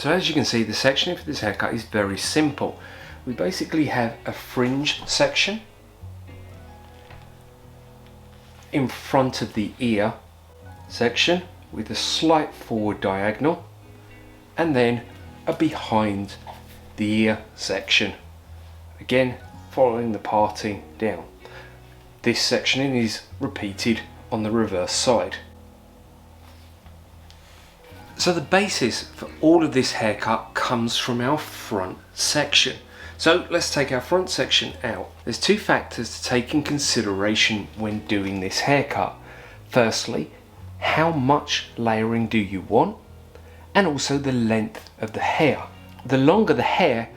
So as you can see, the sectioning for this haircut is very simple. We basically have a fringe section in front of the ear section with a slight forward diagonal, and then a behind the ear section, again following the parting down. This sectioning is repeated on the reverse side. So the basis for all of this haircut comes from our front section. So let's take our front section out. There's two factors to take in consideration when doing this haircut. Firstly, how much layering do you want? And also the length of the hair. The longer the hair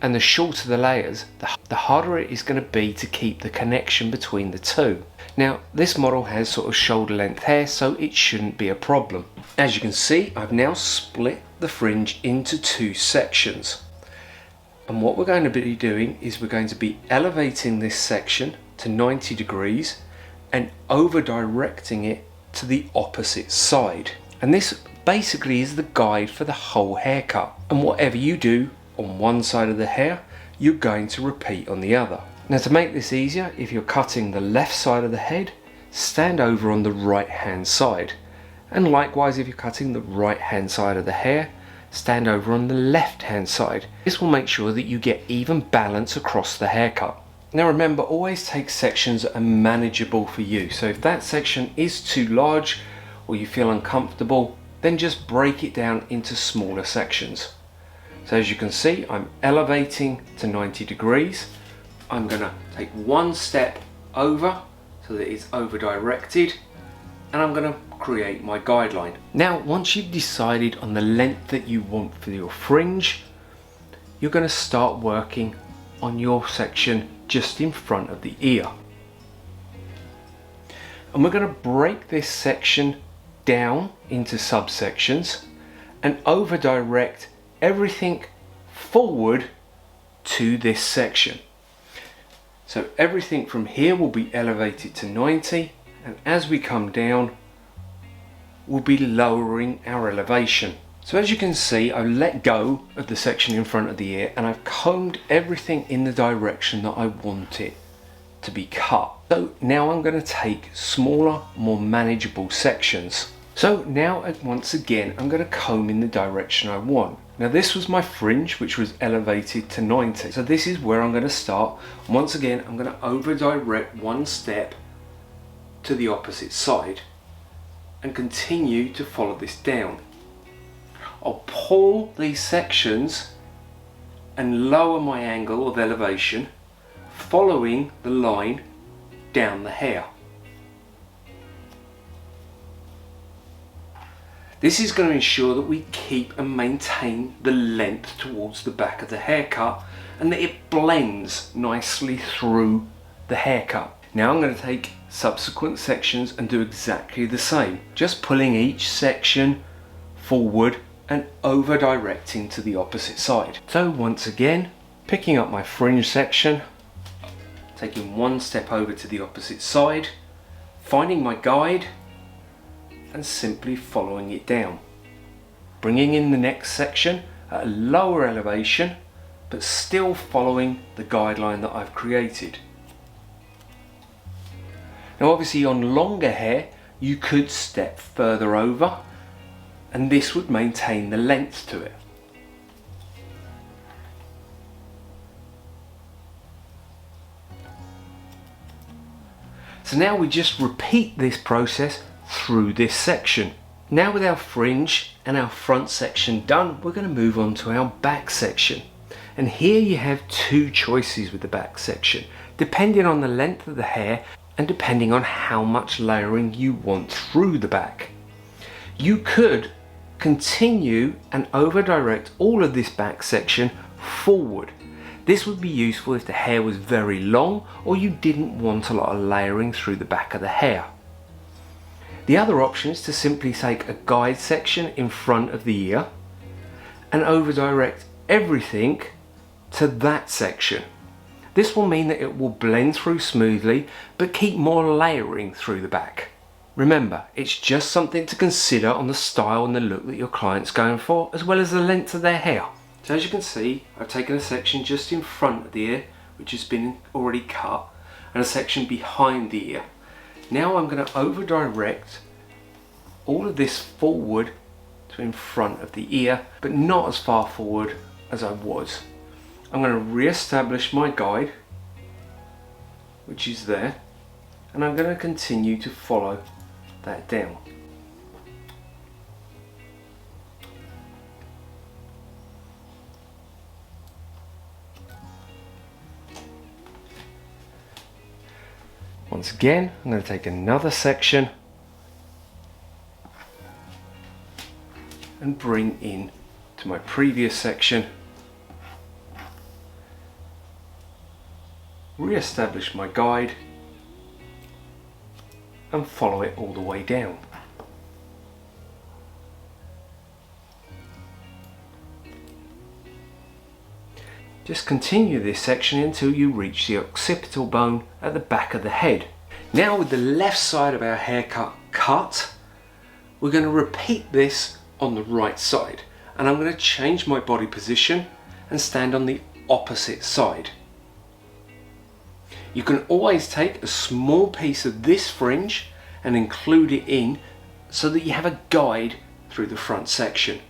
and the shorter the layers, the harder it is going to be to keep the connection between the two. Now, this model has sort of shoulder length hair, so it shouldn't be a problem. As you can see, I've now split the fringe into two sections. And what we're going to be doing is we're going to be elevating this section to 90 degrees and over directing it to the opposite side. And this basically is the guide for the whole haircut. And whatever you do on one side of the hair, you're going to repeat on the other. Now, to make this easier, if you're cutting the left side of the head, stand over on the right hand side. And likewise, if you're cutting the right hand side of the hair, stand over on the left hand side. This will make sure that you get even balance across the haircut. Now remember, always take sections that are manageable for you. So if that section is too large or you feel uncomfortable, then just break it down into smaller sections. So as you can see, I'm elevating to 90 degrees. I'm gonna take one step over so that it's over directed, and I'm gonna create my guideline. Now, once you've decided on the length that you want for your fringe, you're gonna start working on your section just in front of the ear. And we're gonna break this section down into subsections and over direct everything forward to this section. So everything from here will be elevated to 90, and as we come down, we'll be lowering our elevation. So as you can see, I've let go of the section in front of the ear and I've combed everything in the direction that I want it to be cut. So now I'm going to take smaller, more manageable sections. So now once again, I'm going to comb in the direction I want. Now this was my fringe, which was elevated to 90. So this is where I'm going to start. Once again, I'm going to over direct one step to the opposite side and continue to follow this down. I'll pull these sections and lower my angle of elevation following the line down the hair. This is going to ensure that we keep and maintain the length towards the back of the haircut and that it blends nicely through the haircut. Now I'm going to take subsequent sections and do exactly the same, just pulling each section forward and over directing to the opposite side. So once again, picking up my fringe section, taking one step over to the opposite side, finding my guide and simply following it down. Bringing in the next section at a lower elevation, but still following the guideline that I've created. Now obviously on longer hair, you could step further over and this would maintain the length to it. So now we just repeat this process through this section. Now with our fringe and our front section done, we're going to move on to our back section. And here you have two choices with the back section, depending on the length of the hair and depending on how much layering you want through the back. You could continue and over direct all of this back section forward. This would be useful if the hair was very long or you didn't want a lot of layering through the back of the hair. The other option is to simply take a guide section in front of the ear and over direct everything to that section. This will mean that it will blend through smoothly but keep more layering through the back. Remember, it's just something to consider on the style and the look that your client's going for, as well as the length of their hair. So as you can see, I've taken a section just in front of the ear, which has been already cut, and a section behind the ear. Now I'm going to over direct all of this forward to in front of the ear, but not as far forward as I was. I'm going to re-establish my guide, which is there, and I'm going to continue to follow that down. Once again, I'm going to take another section and bring in to my previous section, re-establish my guide and follow it all the way down. Just continue this section until you reach the occipital bone at the back of the head. Now with the left side of our haircut cut, we're going to repeat this on the right side, and I'm going to change my body position and stand on the opposite side. You can always take a small piece of this fringe and include it in so that you have a guide through the front section.